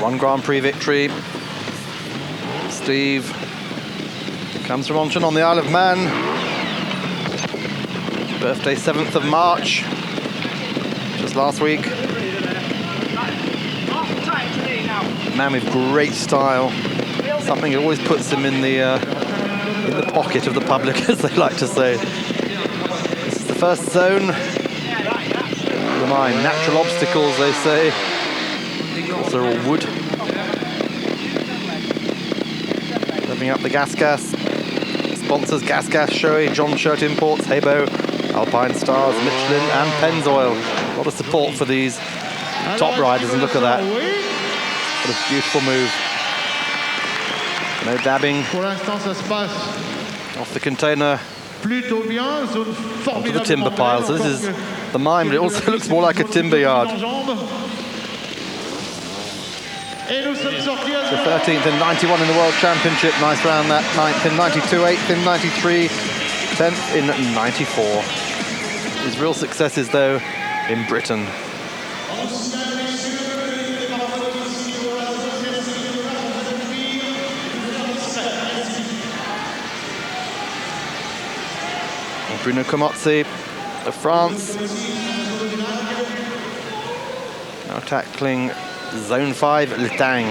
One Grand Prix victory. Steve comes from Onchen on the Isle of Man. Birthday 7th of March, just last week. Man with great style. Something that always puts him in the pocket of the public, as they like to say. This is the first zone. The mine, natural obstacles, they say. They're all wood. Living up the gas. Sponsors Gas, Shoei, John Shirt Imports, Hebo, Alpine Stars, Michelin and Pennzoil. A lot of support for these top riders, and look at that. What a beautiful move. No dabbing. Off the container onto the timber pile. So this is the mine, but it also looks more like a timber yard. So 13th in 91 in the World Championship. Nice round that. 9th in 92, 8th in 93, 10th in 94. His real successes, though, in Britain. Bruno Comozzi of France. Now tackling Zone 5, Letang.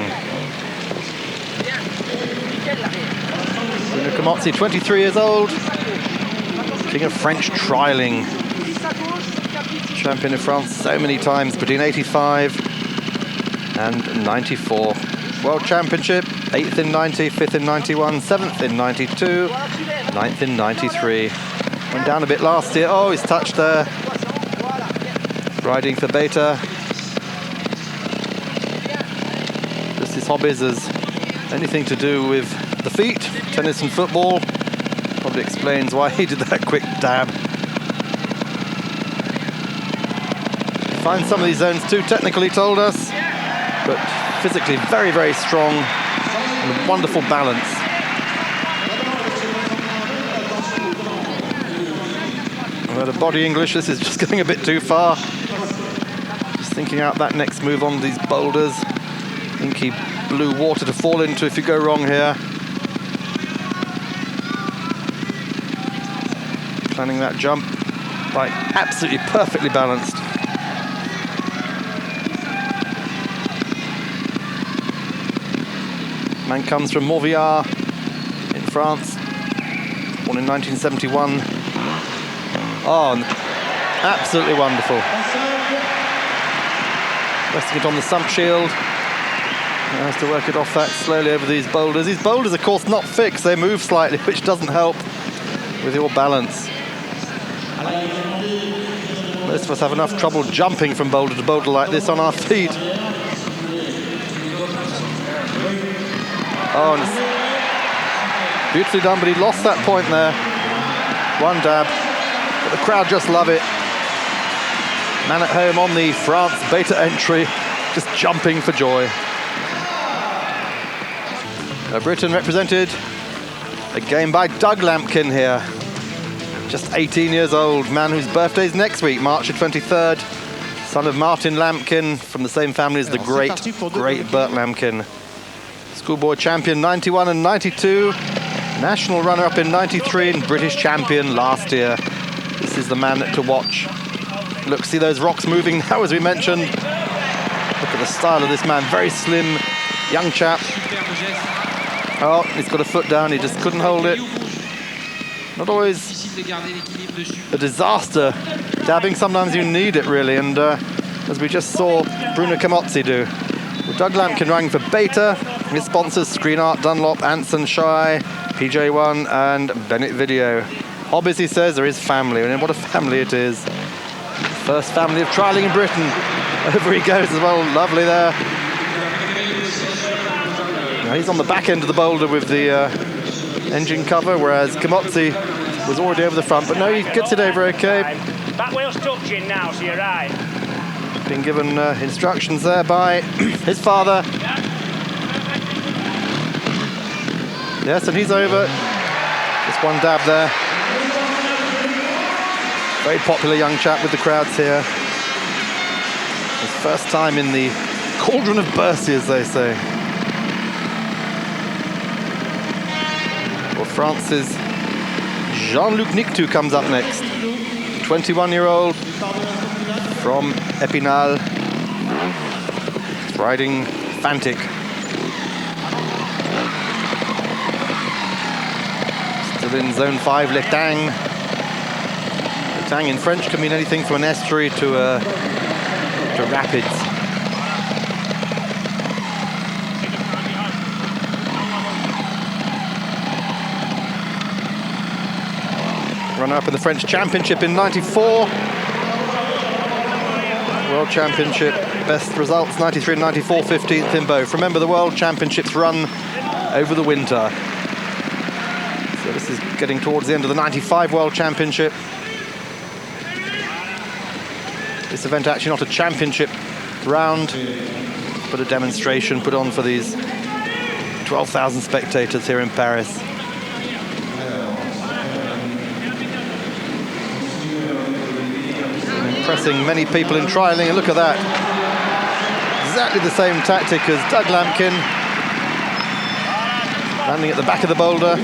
Bruno Comozzi, 23 years old. King of French trialing. Champion of France so many times between 85 and 94. World Championship, 8th in 90, 5th in 91, 7th in 92, 9th in 93. Went down a bit last year. Oh, he's touched there. Riding for Beta. Just his hobbies as anything to do with the feet, tennis and football. Probably explains why he did that quick dab. Finds some of these zones too technical, he told us, but physically very, very strong and wonderful balance. Well, the body English, this is just going a bit too far. Just thinking out that next move on these boulders. I think he blew water to fall into if you go wrong here. Planning that jump, like absolutely perfectly balanced. Man comes from Morvillard in France, born in 1971. Oh, absolutely wonderful. Resting it on the sump shield. He has to work it off that slowly over these boulders. These boulders, of course, not fixed. They move slightly, which doesn't help with your balance. Most of us have enough trouble jumping from boulder to boulder like this on our feet. Oh, and it's beautifully done, but he lost that point there. One dab. But the crowd just love it. Man at home on the France Beta entry, just jumping for joy. Britain represented again by Doug Lampkin here. Just 18 years old, man whose birthday's next week, March 23rd. Son of Martin Lampkin, from the same family as the great Bert Lampkin. Schoolboy champion 91 and 92. National runner-up in 93 and British champion last year. This is the man to watch. Look, see those rocks moving now, as we mentioned. Look at the style of this man, very slim, young chap. Oh, he's got a foot down, he just couldn't hold it. Not always a disaster. Dabbing, sometimes you need it, really, and as we just saw Bruno Comozzi do. Well, Doug Lampkin running for Beta. His sponsors, Screen Art, Dunlop, Anson, Shy, PJ1 and Bennett Video. Hobbies, he says, are his family, and what a family it is. First family of trialing in Britain. Over he goes as well, lovely there. Now he's on the back end of the boulder with the engine cover, whereas Comozzi was already over the front, but no, he gets it over okay. Back wheel's touching now, so you're right. Been given instructions there by his father. Yes, and he's over. Just one dab there. Very popular young chap with the crowds here. His first time in the Cauldron of Bercy, as they say. Well, France's Jean-Luc Nictou comes up next. 21-year-old from Épinal. He's riding Fantic. Still in zone 5, Le Tang. Le Tang in French can mean anything from an estuary to rapids. Runner-up in the French Championship in '94. World Championship, best results, 93 and 94, 15th in both. Remember, the World Championships run over the winter. So this is getting towards the end of the 95 World Championship. This event actually not a championship round, but a demonstration put on for these 12,000 spectators here in Paris. Impressing many people in trialing, and look at that. Exactly the same tactic as Doug Lampkin. Landing at the back of the boulder.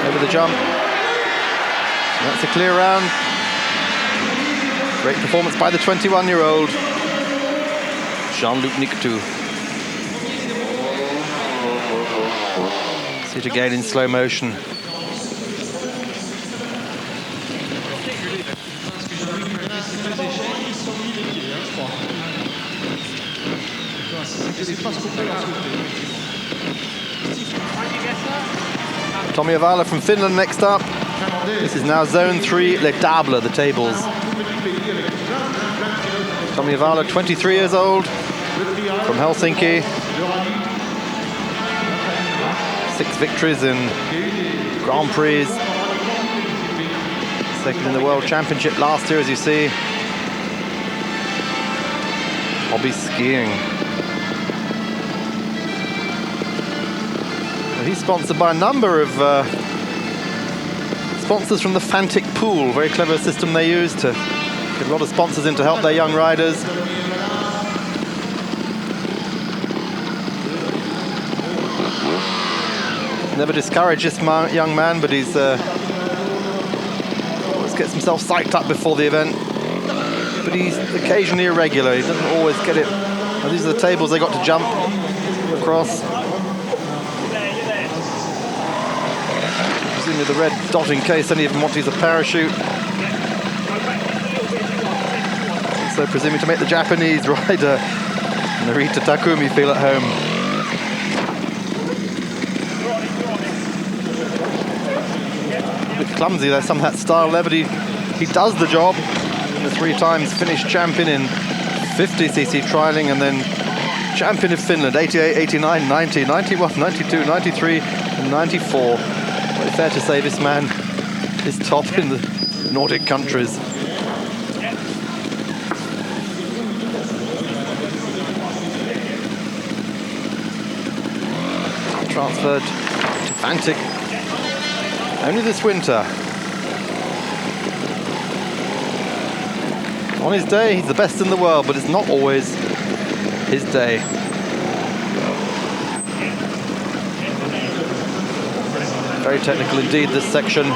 Over the jump. And that's a clear round. Great performance by the 21-year-old Jean-Luc Nictou. See it again in slow motion. Tommi Avala from Finland next up. This is now zone 3, Les Tables, the tables. Tommi Avala, 23 years old, from Helsinki. 6 victories in Grand Prix. Second in the World Championship last year, as you see. Hobby skiing. Well, he's sponsored by a number of sponsors from the Fantic pool. Very clever system they use to get a lot of sponsors in to help their young riders. Never discourage this young man, but he's always gets himself psyched up before the event. But he's occasionally irregular. He doesn't always get it. And these are the tables they got to jump across. Presumably the red dot in case any of them want to use a parachute. So presuming to make the Japanese rider Narita Takumi feel at home. Clumsy, there's some of that style there, but he does the job. The 3 times Finnish champion in 50cc trialing, and then champion of Finland, 88, 89, 90, 91, 92, 93, and 94. Very fair to say this man is top in the Nordic countries. Transferred to Fantic only this winter. On his day, he's the best in the world, but it's not always his day. Very technical indeed, this section.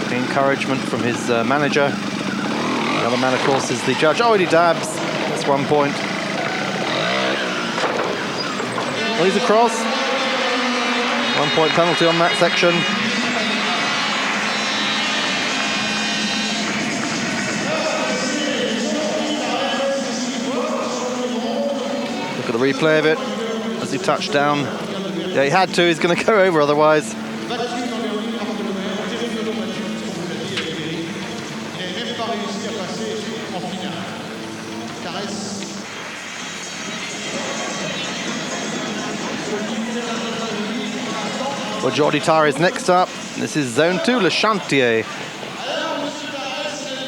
The encouragement from his manager. The other man, of course, is the judge. Oh, and he dabs. That's 1 point. Well, he's across. 1 point penalty on that section. Look at the replay of it as he touched down. Yeah, he had to. He's going to go over otherwise. Well, Jordi Tara is next up. This is zone 2, Le Chantier.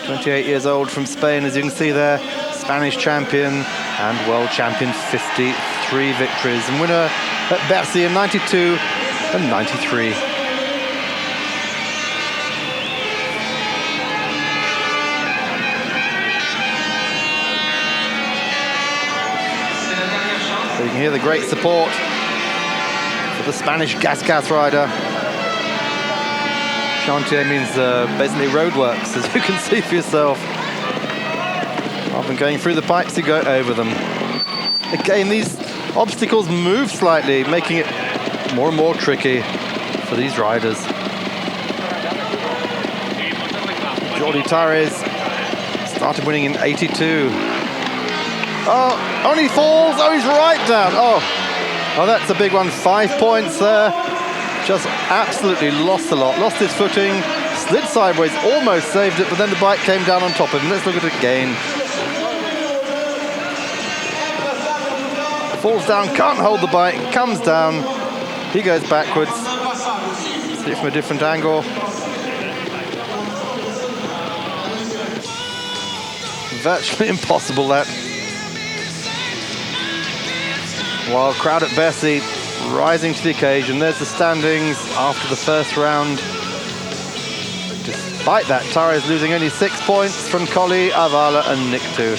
28 years old from Spain, as you can see there. Spanish champion and world champion, 53 victories. And winner at Bercy in 92, and 93. So you can hear the great support for the Spanish gas rider. Chantier means basically roadworks, as you can see for yourself. Rather than going through the pipes, you go over them. Again, these obstacles move slightly, making it more and more tricky for these riders. Jordi Tárrez started winning in 82. Oh, only falls. Oh, he's right down. Oh, that's a big one. 5 points there. Just absolutely lost a lot. Lost his footing, slid sideways, almost saved it, but then the bike came down on top of him. Let's look at it again. Falls down, can't hold the bike, comes down. He goes backwards. See it from a different angle. Virtually impossible, that. While crowd at Bercy rising to the occasion. There's the standings after the first round. Despite that, Tárrez losing only 6 points from Colli, Avala and Nictu.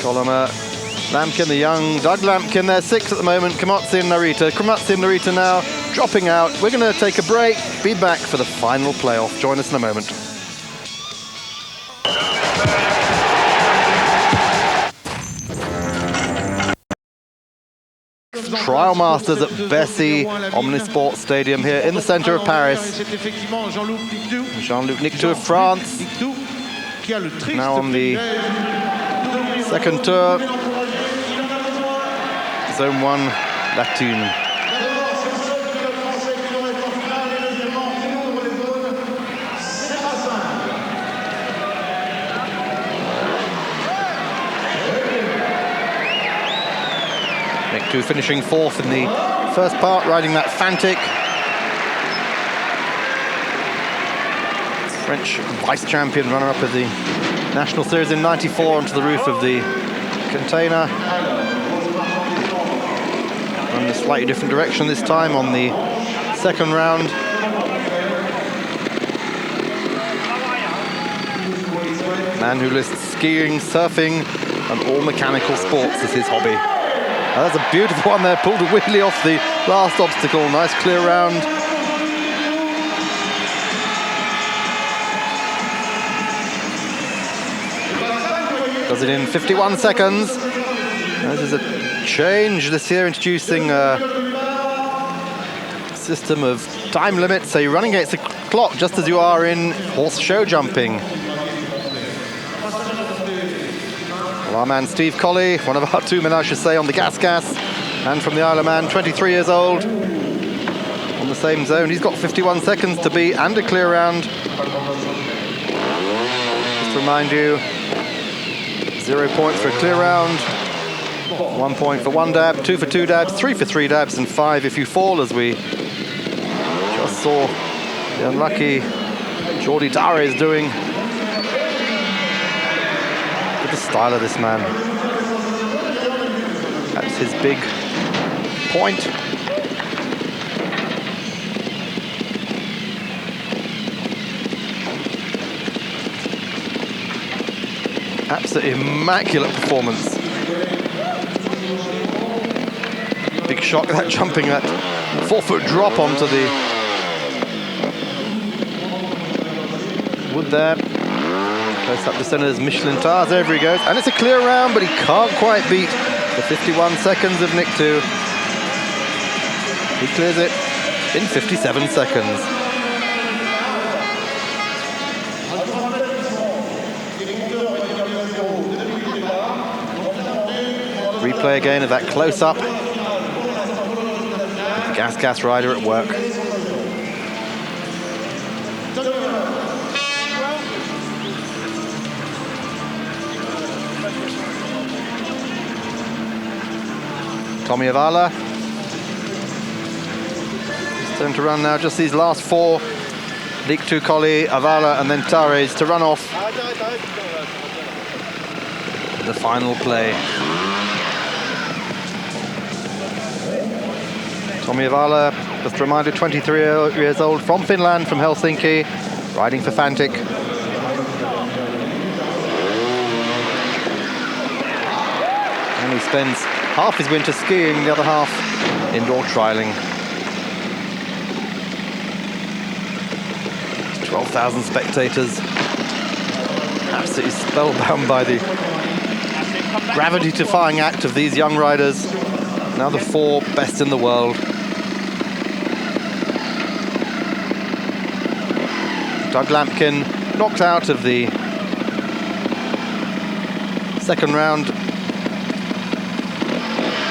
Coloma, Lampkin, the young Doug Lampkin, they're 6 at the moment. Komatsu and Narita now dropping out. We're going to take a break, be back for the final playoff. Join us in a moment. Trial Masters at Bercy Omnisport Stadium here in the centre of Paris. Jean-Luc Nictu of France, now on the second tour. Zone 1, La Thune. Nictu finishing 4th in the first part, riding that Fantic. French vice champion, runner-up of the National Series in 94, onto the roof of the container. Run in a slightly different direction this time on the second round. Man who lists skiing, surfing, and all mechanical sports as his hobby. That's a beautiful one there, pulled a wheelie off the last obstacle. Nice clear round. Does it in 51 seconds. There's a change this year, introducing a system of time limits, so you're running against the clock just as you are in horse show jumping. Well, our man Steve Colli, one of our 2 men, I should say, on the gas, and from the Isle of Man, 23 years old, on the same zone. He's got 51 seconds to beat and a clear round. Just to remind you, 0 points for a clear round, 1 point for 1 dab, 2 for 2 dabs, 3 for 3 dabs, and 5 if you fall, as we just saw the unlucky Jordi Tárrez doing. The style of this man. That's his big point. Absolutely immaculate performance. Big shock, that jumping, that 4-foot drop onto the wood there. Close up descenders, Michelin tires, there he goes. And it's a clear round, but he can't quite beat the 51 seconds of Nictu. He clears it in 57 seconds. Replay again of that close-up. The gas rider at work. Tommy Avala. It's turn to run now. Just these last 4. Nictu, Colli, Avala, and then Tárrez to run off. the final play. Tommi Avala, just a reminder, 23 years old, from Finland, from Helsinki, riding for Fantic. And he spends half his winter skiing, the other half indoor trialing. 12,000 spectators, absolutely spellbound by the gravity-defying act of these young riders. Now the 4 best in the world. Doug Lampkin knocked out of the second round,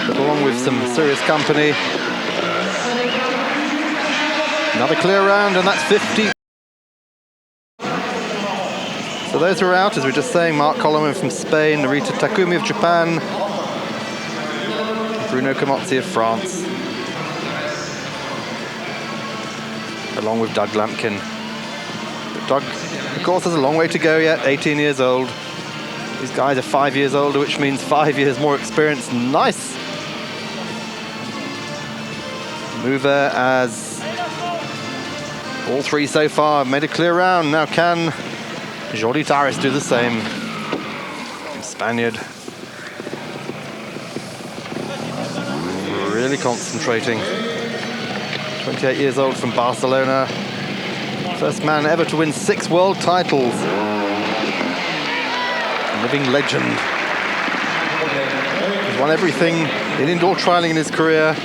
but along with some serious company. Another clear round, and that's 50. So those are out, as we were just saying. Mark Coleman from Spain, Narita Takumi of Japan, Bruno Camozzi of France, along with Doug Lampkin. But Doug, of course, has a long way to go yet, 18 years old. These guys are 5 years older, which means 5 years more experience. Nice move there, as all 3 so far have made a clear round. Now can Jordi Taris do the same? Spaniard. Really concentrating. 28 years old, from Barcelona. First man ever to win 6 world titles. A living legend. He's won everything in indoor trialing in his career.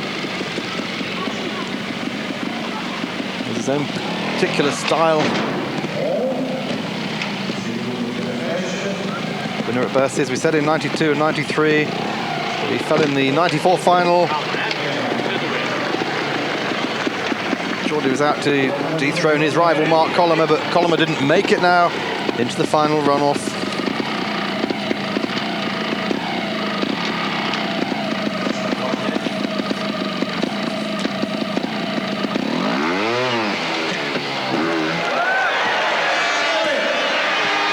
With his own particular style. Winner at Bercy, as we said, in 92 and 93. He fell in the 94 final. Jordi was out to dethrone his rival Mark Coleman, but Coleman didn't make it now into the final runoff.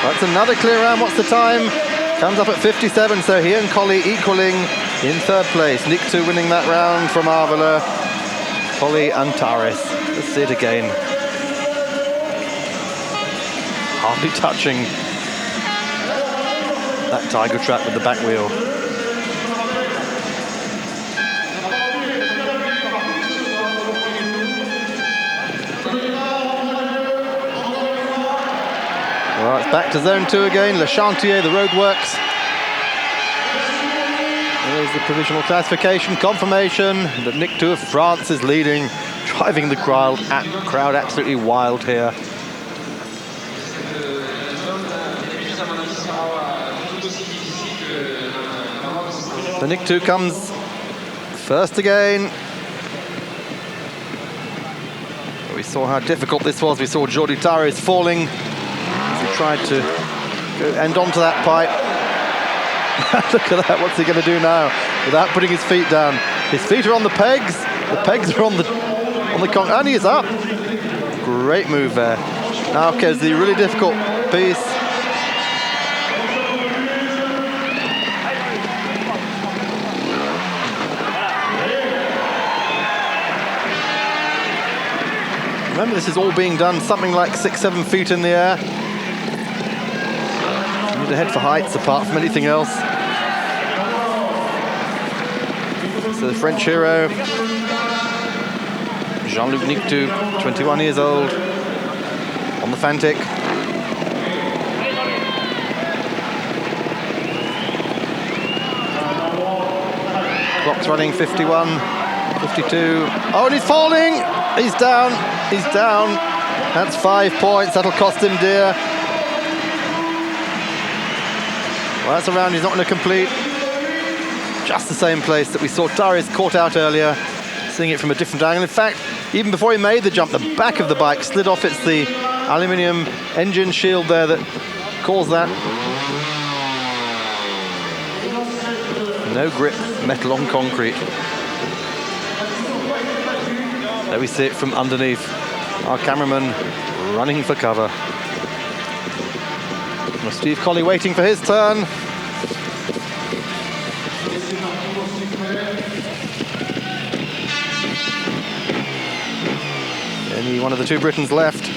That's another clear round. What's the time? Comes up at 57, so he and Colli equaling in 3rd place. Nick 2 winning that round from Avala. Colli and Taris. Let's see it again. Hardly touching that tiger trap with the back wheel. Well, it's back to zone 2 again. Le Chantier, the roadworks. There's the provisional classification confirmation that Nick 2 of France is leading, driving the crowd absolutely wild here. So Nick 2 comes first again. We saw how difficult this was. We saw Jordi Taris falling as he tried to go end onto that pipe. Look at that, what's he going to do now without putting his feet down? His feet are on the pegs are on the and he is up. Great move there. Now comes the really difficult piece. Remember, this is all being done something like 6-7 feet in the air. You need to head for heights apart from anything else. So the French hero, Jean-Luc Nictou, 21 years old, on the Fantic. Clock's running 51, 52. Oh, and he's falling! He's down. He's down. That's 5 points. That'll cost him dear. Well, that's a round he's not going to complete. Just the same place that we saw Taris caught out earlier, seeing it from a different angle. In fact, even before he made the jump, the back of the bike slid off. It's the aluminium engine shield there that caused that. No grip, metal on concrete. There we see it from underneath. Our cameraman running for cover. Steve Colli waiting for his turn. Only one of the two Britons left.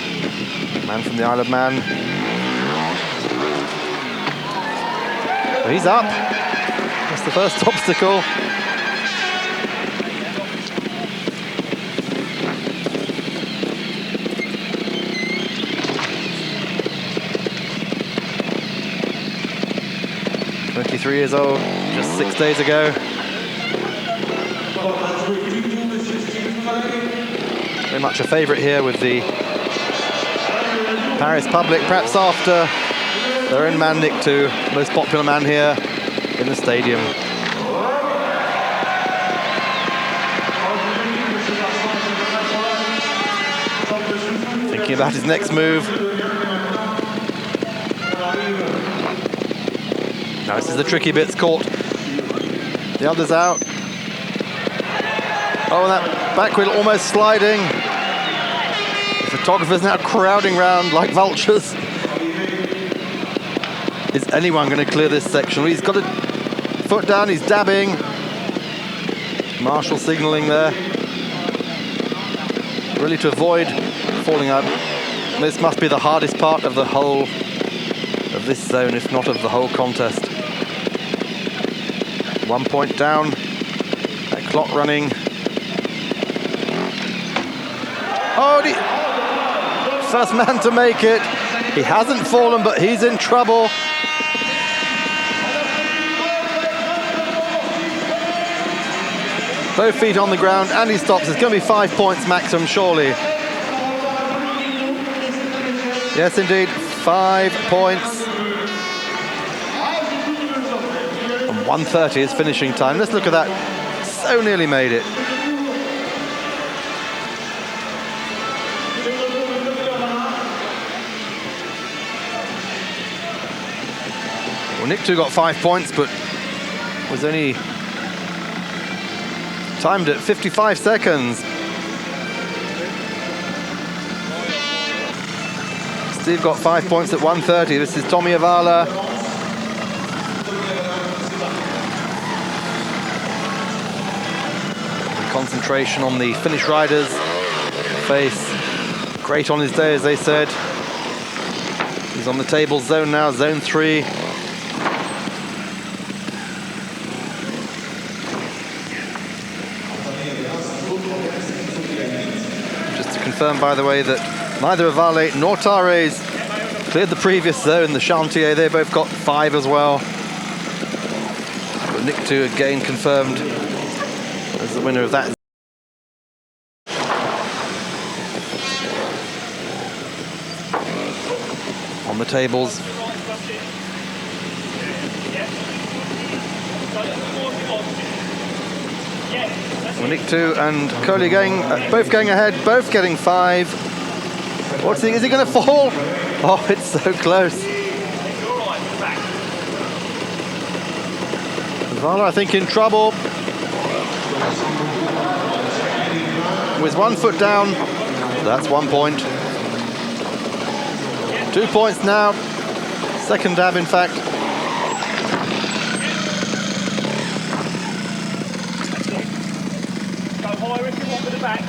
Man from the Isle of Man. So he's up. That's the first obstacle. Years old, just 6 days ago. Very much a favourite here with the Paris public, perhaps after their own man Nick 2, most popular man here in the stadium. Thinking about his next move. Now this is the tricky bits, caught the others out. Oh, and that back wheel almost sliding. The photographers now crowding round like vultures. Is anyone going to clear this section? He's got a foot down, he's dabbing. Marshall signalling there. Really to avoid falling out. This must be the hardest part of the whole of this zone, if not of the whole contest. 1 point down, that clock running. Oh, first man to make it. He hasn't fallen, but he's in trouble. Both feet on the ground, and he stops. It's going to be 5 points maximum, surely. Yes, indeed, 5 points. 1:30 is finishing time. Let's look at that. So nearly made it. Well, Nick 2 got 5 points, but was only timed at 55 seconds. Steve got 5 points at 1:30. This is Tommy Avala. Concentration on the Finnish rider's face. Great on his day, as they said. He's on the table zone now, zone 3. Just to confirm, by the way, that neither Avale nor Tares cleared the previous zone, the Chantier. They both got 5 as well. But Nick 2 again confirmed as the winner of that. On the tables. Well, Nick 2 and Coley both going ahead, both getting 5. What's he? Is he going to fall? Oh, it's so close. Vala, I think, in trouble. With 1 foot down, that's 1 point. 2 points now. Second dab, in fact. Go higher if you want with the back.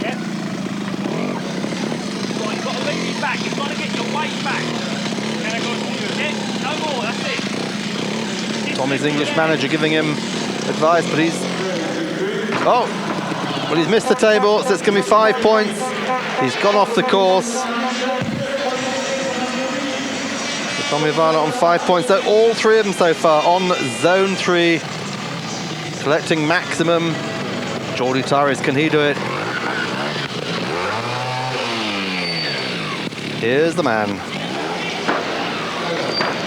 Yep. Right, you've got to lean it back. You've got to get your weight back. Then I go forward. Yeah, no more, that's it. Tommy's English manager giving him advice, but he's... Oh! Well, he's missed the table, so it's going to be 5 points. He's gone off the course. Tommy Avala on 5 points. So all 3 of them so far on zone 3. Collecting maximum. Jordi Tares, can he do it? Here's the man.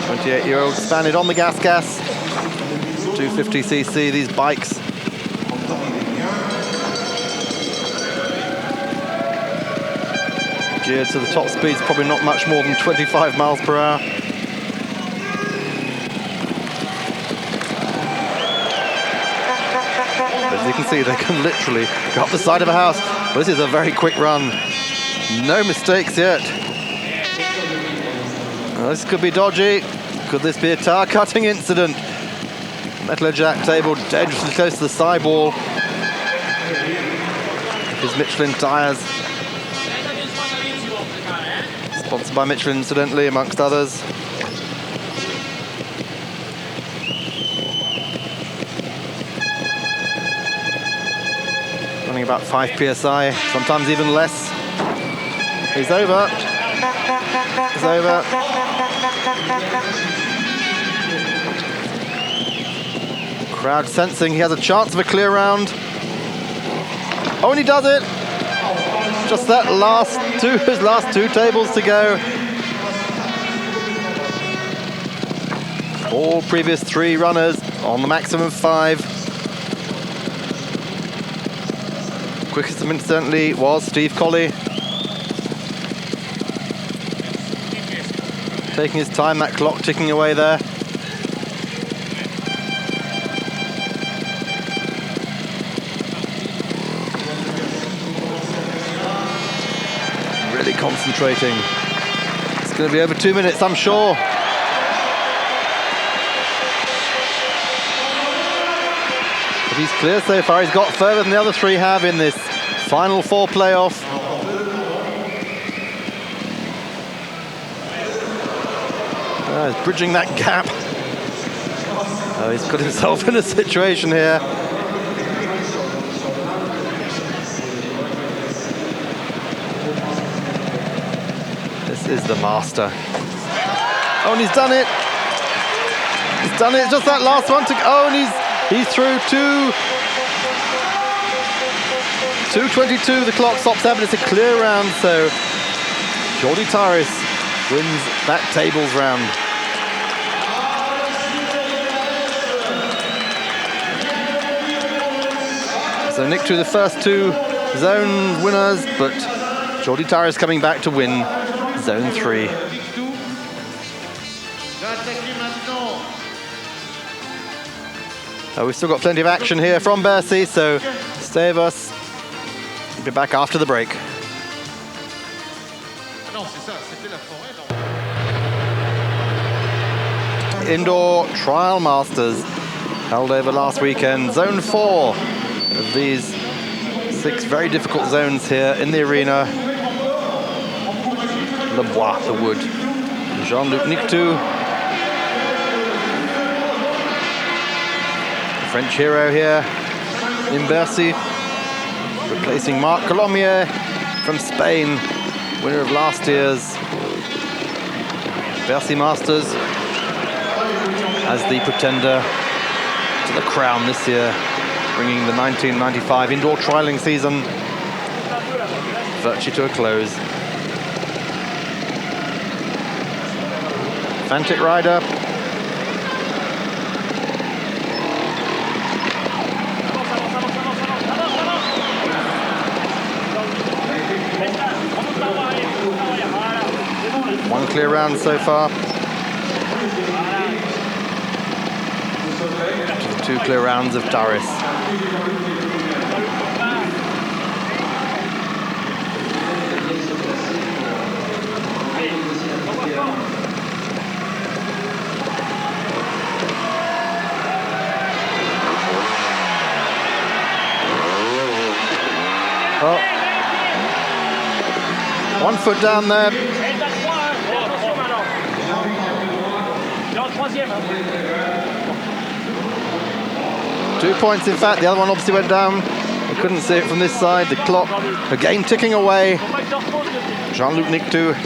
28-year-old Spaniard on the gas. 250cc, these bikes. Geared to the top speeds, probably not much more than 25 miles per hour. As you can see, they can literally go up the side of a house. But this is a very quick run. No mistakes yet. Well, this could be dodgy. Could this be a tire cutting incident? Metal jack table dangerously close to the sidewall. his Michelin tyres. Sponsored by Michelin, incidentally, amongst others. Running about 5 psi, sometimes even less. He's over. He's over. Crowd sensing he has a chance of a clear round. Oh, and he does it. Just that his last two tables to go. All previous 3 runners on the maximum 5. Quickest of them, incidentally, was Steve Colley. Taking his time, that clock ticking away there. Really concentrating. It's going to be over 2 minutes, I'm sure. But he's clear so far. He's got further than the other 3 have in this final 4 playoff. He's bridging that gap. Oh, he's put himself in a situation here. This is the master. Oh, and he's done it. He's done it. Just that last one to go. Oh, and he's through 2:22. The clock stops there, but it's a clear round. So Jordi Tyrrell wins that tables round. So Nick to the first 2 zone winners, but Jordi Tyrrell is coming back to win zone 3. We've still got plenty of action here from Bercy, so stay with us. We'll be back after the break. Indoor Trial Masters held over last weekend. Zone 4 of these 6 very difficult zones here in the arena. Le Bois, the wood. Jean-Luc Nictou, the French hero here in Bercy, replacing Marc Colomier from Spain, winner of last year's Bercy Masters, as the pretender to the crown this year, bringing the 1995 indoor trialing season virtually to a close. Fantic rider. One clear round so far. 2 clear rounds of Tyrrell. Oh. 1 foot down there. 2 points, in fact. The other one obviously went down. I couldn't see it from this side. The clock again ticking away. Jean-Luc Nictou.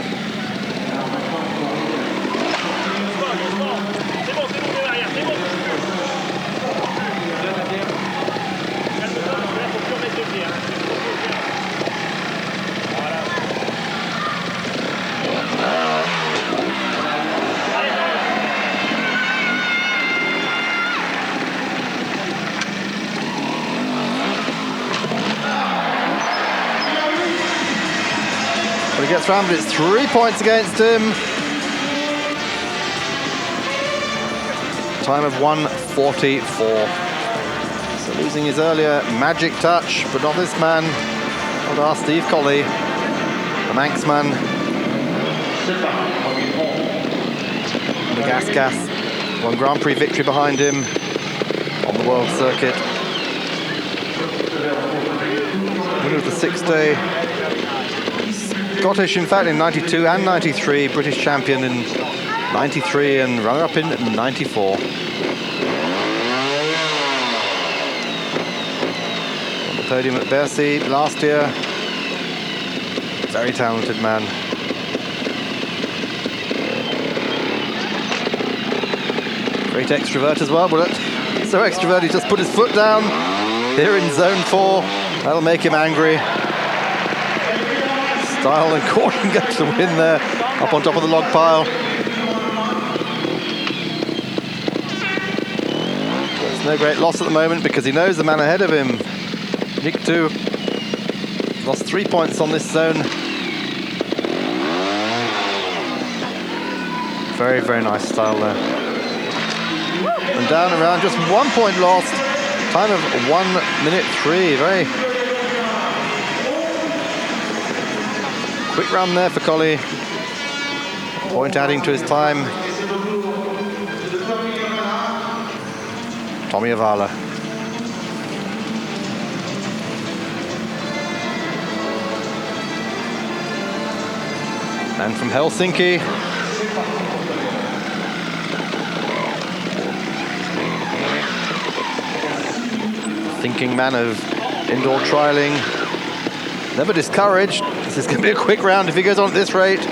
He gets round, but it's 3 points against him. Time of 1:44. So losing his earlier magic touch, but not this man. Not our Steve Colley, the Manxman. The Gas. 1 Grand Prix victory behind him on the world circuit. winner of the six-day. Scottish, in fact, in 92 and 93. British champion in 93 and runner-up in 94. On the podium at Bercy last year. Very talented man. Great extrovert as well, but so extrovert he just put his foot down here in zone 4. That'll make him angry. Style and caution gets the win there, up on top of the log pile. It's no great loss at the moment because he knows the man ahead of him. Nick 2 lost 3 points on this zone. Very, very nice style there. And down around, just 1 point lost. Time of 1:03. Very quick run there for Collie. Point adding to his time. Tommy Avala. Man from Helsinki. Thinking man of indoor trialing. Never discouraged. This is going to be a quick round if he goes on at this rate.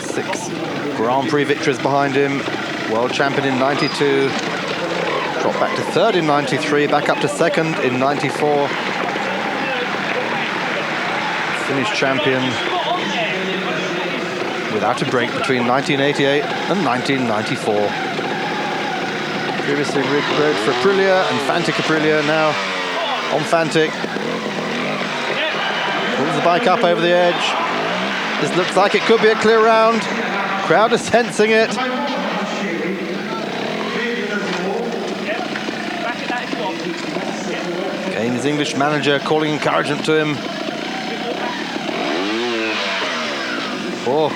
6 Grand Prix victories behind him. World champion in 92. Dropped back to 3rd in 93. Back up to 2nd in 94. Finnish champion without a break between 1988 and 1994. Previously rode for Aprilia and Fantic Aprilia, now on Fantic. Pulls the bike up over the edge. This looks like it could be a clear round. Crowd is sensing it. Again, his English manager calling encouragement to him. Oh,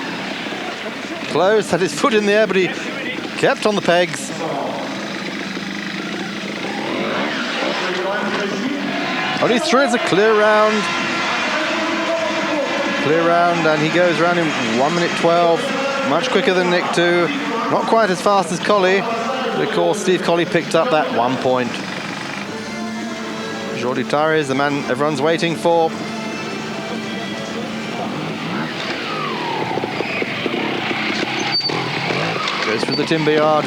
close, had his foot in the air, but he kept on the pegs. Only through, it's a clear round. Clear round, and he goes around in 1:12. Much quicker than Nick 2. Not quite as fast as Collie, but of course Steve Collie picked up that 1 point. Jordi Tari is the man everyone's waiting for. Goes through the timber yard.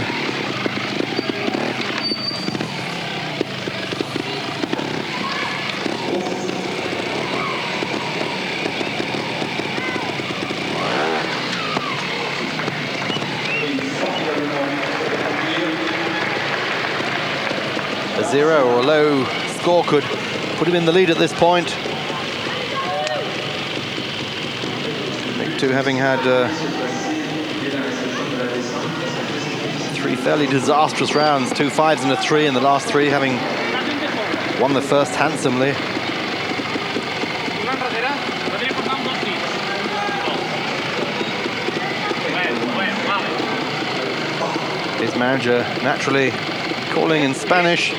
A 0 or a low score could put him in the lead at this point. Nick 2 having had 3 fairly disastrous rounds, 2 5s and a 3 in the last 3, having won the first handsomely. His manager naturally calling in Spanish.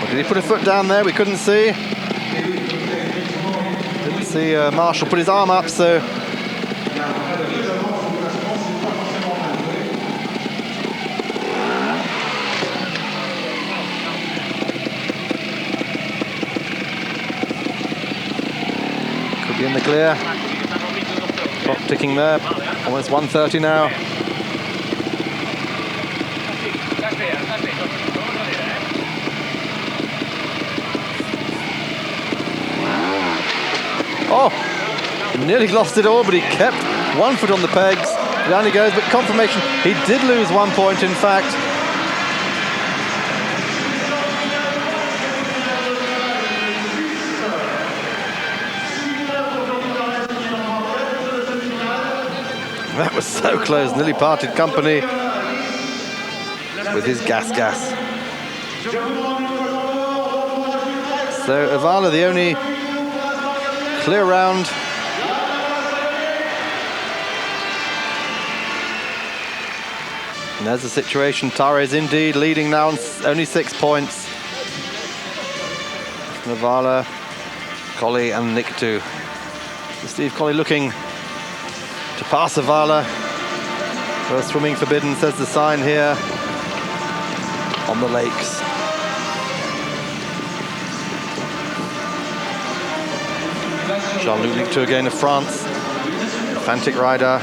Did he put a foot down there? We couldn't see. Didn't see Marshall put his arm up, so. Could be in the clear. Clock ticking there. Almost 1:30 now. Oh, nearly lost it all, but he kept 1 foot on the pegs. Down he goes, but confirmation, he did lose 1 point, in fact. That was so close, nearly parted company with his gas. So Avala, the only clear round. And there's the situation. Tare is indeed leading now on only 6 points. Avala, Colley and Nictu. So Steve Colley looking to pass Avala. First swimming forbidden, says the sign here on the lakes. Jean-Luc Nictu again of France. Fantic rider.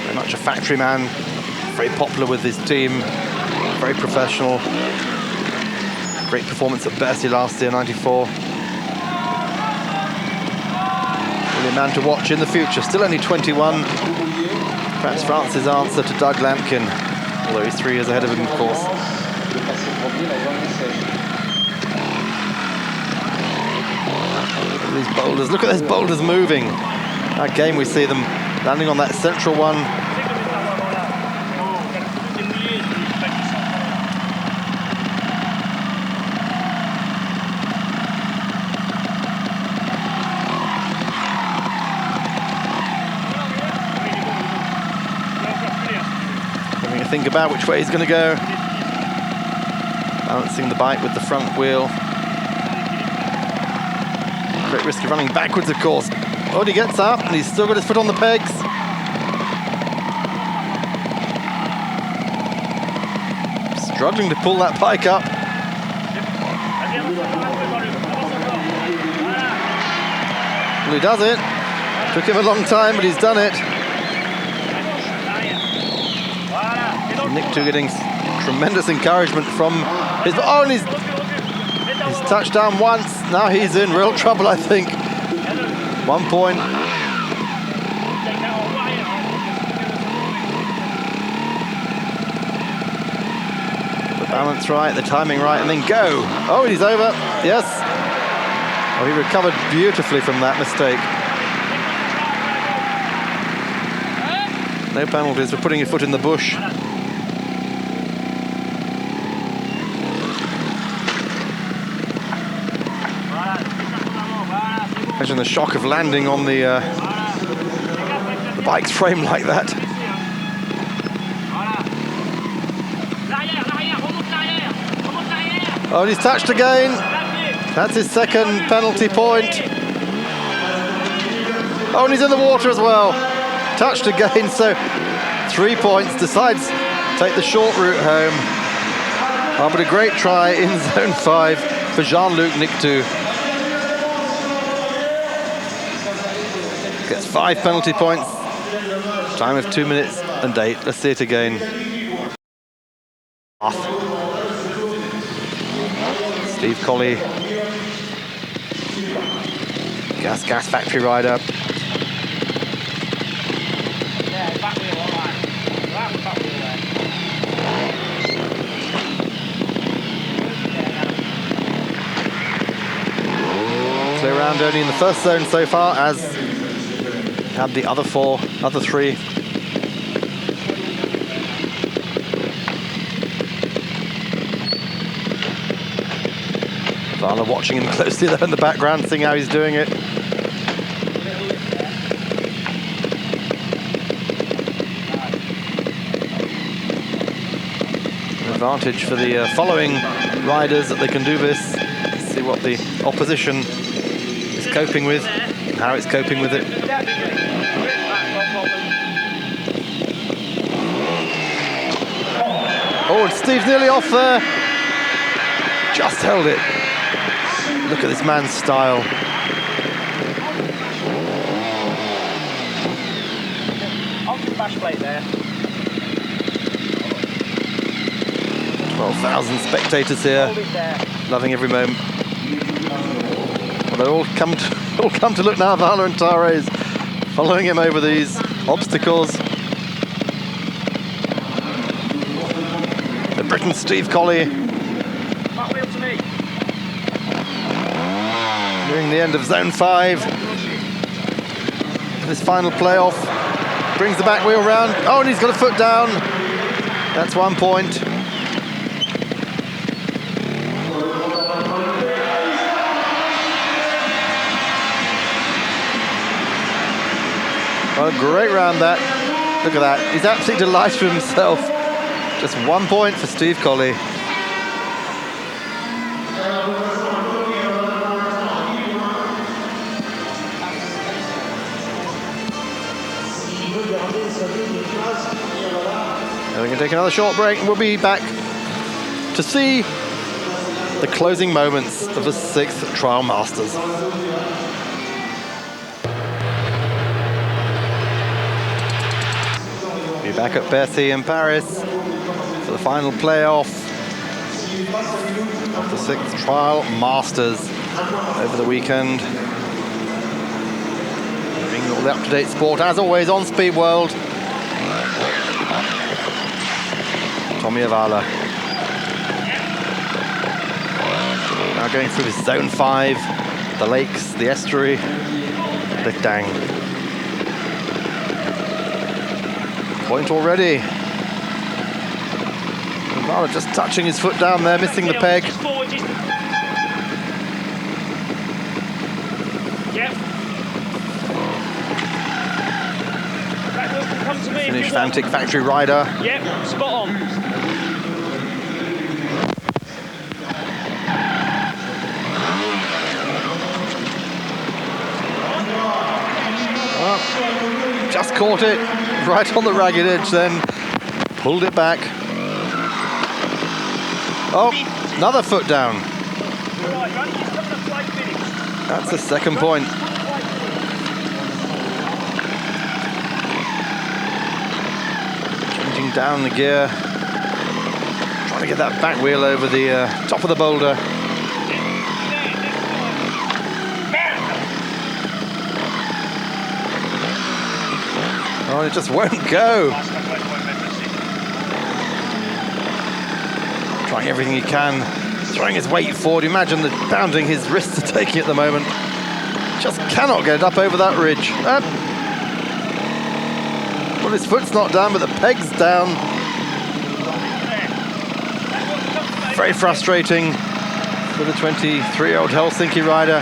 Very much a factory man. Very popular with his team. Very professional. Great performance at Bercy last year, 94. Really a man to watch in the future. Still only 21. Perhaps France's answer to Doug Lampkin. Although he's 3 years ahead of him, of course. These boulders, look at those boulders moving. Again, we see them landing on that central one. Having a think about which way he's going to go. Balancing the bike with the front wheel. Great risk of running backwards, of course. Oh, he gets up, and he's still got his foot on the pegs. Struggling to pull that bike up. Well, he does it. Took him a long time, but he's done it. Nictu getting tremendous encouragement from his... Oh, and he's touched down once. Now he's in real trouble, I think. 1 point. The balance right, the timing right, and then go. Oh, he's over. Yes. Oh, he recovered beautifully from that mistake. No penalties for putting your foot in the bush. Imagine the shock of landing on the bike's frame like that. Oh, and he's touched again. That's his second penalty point. Oh, and he's in the water as well. Touched again, so 3 points. Decides to take the short route home. Oh, but a great try in zone 5 for Jean-Luc Nictu. Gets 5 penalty points. Time of 2 minutes and 8. Let's see it again. Steve Colley. Gas factory rider. Clear round only in the first zone so far, as had the other 3. Vala watching him closely there in the background, seeing how he's doing it. An advantage for the following riders that they can do this. Let's see what the opposition is coping with, and how it's coping with it. Oh, and Steve's nearly off there. Just held it. Look at this man's style. Onto the bash plate there. 12,000 spectators here, loving every moment. Well, they all come to look now. Vala and Tare is following him over these obstacles. The Briton Steve Colley. Nearing the end of zone 5. This final playoff. Brings the back wheel round. Oh, and he's got a foot down. That's 1 point. Well, a great round that. Look at that. He's absolutely delighted with himself. Just 1 point for Steve Colley. And we're going to take another short break and we'll be back to see the closing moments of the 6th Trial Masters. Be back at Bercy in Paris for the final playoff of the 6th Trial Masters over the weekend. Bringing all the up-to-date sport, as always, on Speed World. Tommy Avala. Now going through his zone 5, the lakes, the estuary, the Dang. Point already. Avala just touching his foot down there, missing the peg. Finish Fantic Factory Rider. Yep, spot on. Oh, just caught it right on the ragged edge, then pulled it back. Oh, another foot down. That's the second point. Changing down the gear. Trying to get that back wheel over the top of the boulder. Oh, it just won't go. Trying everything he can, throwing his weight forward. Imagine the bounding his wrists are taking at the moment. Just cannot get it up over that ridge. Well, his foot's not down, but the peg's down. Very frustrating for the 23-year-old Helsinki rider.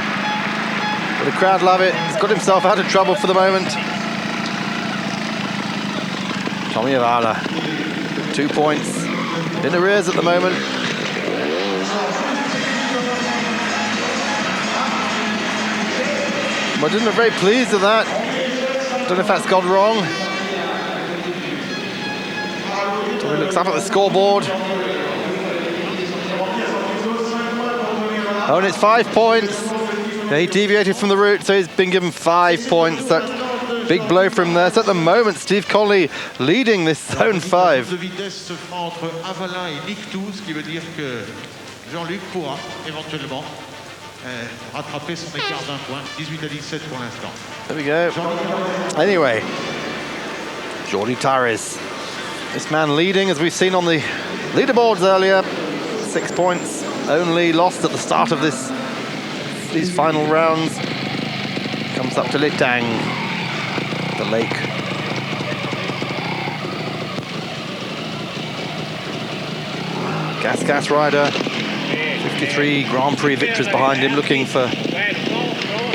But the crowd love it. He's got himself out of trouble for the moment. Tommy Avala, 2 points in arrears at the moment. Well, I didn't look very pleased with that. Don't know if that's gone wrong. Tommy looks up at the scoreboard. Oh, and it's 5 points. Yeah, he deviated from the route, so he's been given 5 points. That big blow from there. So at the moment, Steve Colley leading this zone 5. De vitesse se fera entre Avalin et Nictou, ce qui veut dire que Jean-Luc pourra éventuellement rattraper son écart d'un point. 18-17 pour l'instant. There we go. Anyway, Jordi Taris. This man leading, as we've seen on the leaderboards earlier. 6 points only, lost at the start of these final rounds. Comes up to Litang, the lake. Gas rider, 53 Grand Prix victories behind him, looking for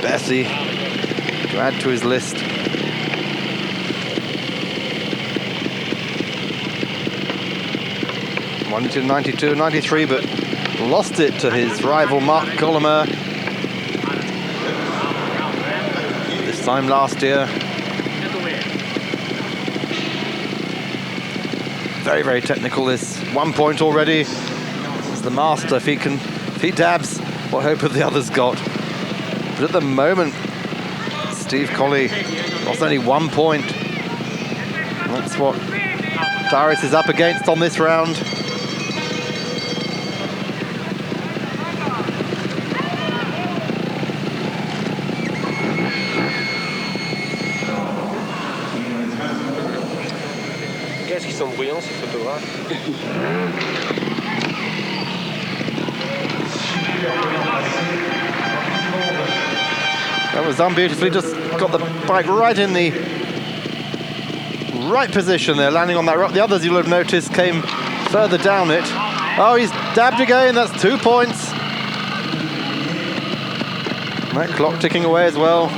Bercy to add to his list. Won it in 92 and 93, but lost it to his rival Mark Colomer this time last year. Very, very technical, this 1 point already. It's the master. If he dabs, what hope have the others got? But at the moment, Steve Colley lost only 1 point. And that's what Taris is up against on this round. Qu'est-ce qu'ils sont bruyants, ces photographes? That was done beautifully, just got the bike right in the right position there, landing on that rock. The others, you'll have noticed, came further down it. Oh, he's dabbed again, that's 2 points. And that clock ticking away as well.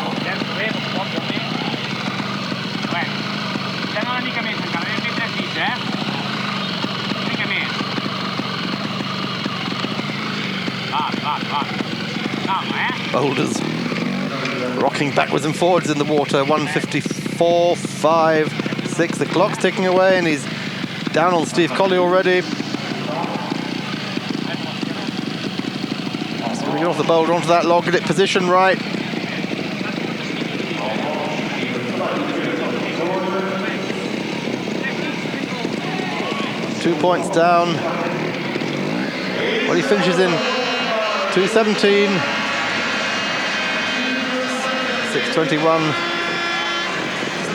boulders rocking backwards and forwards in the water. 1:54, 5, 6. The clock's ticking away, and he's down on Steve Colley already. Moving off the boulder onto that log, get it positioned right. Two points down. Well, he finishes in 2:17. 6:21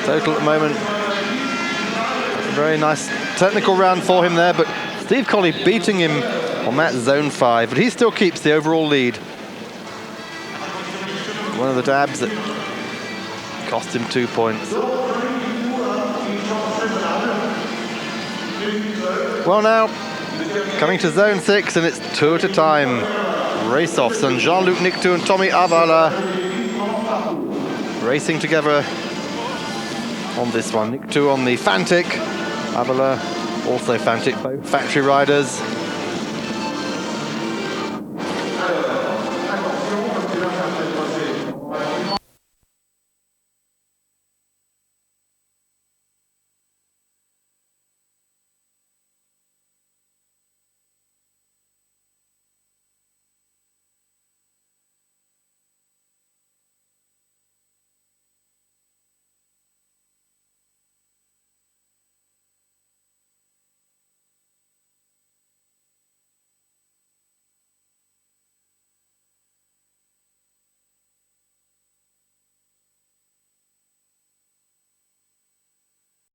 total at the moment. A very nice technical round for him there, but Steve Colley beating him on that zone 5, but he still keeps the overall lead. One of the dabs that cost him 2 points. Well, now coming to zone 6, and it's 2 at a time. Race-offs, and Jean-Luc Nictou and Tommy Avala racing together on this one. Nictou on the Fantic, Avala also Fantic, both factory riders.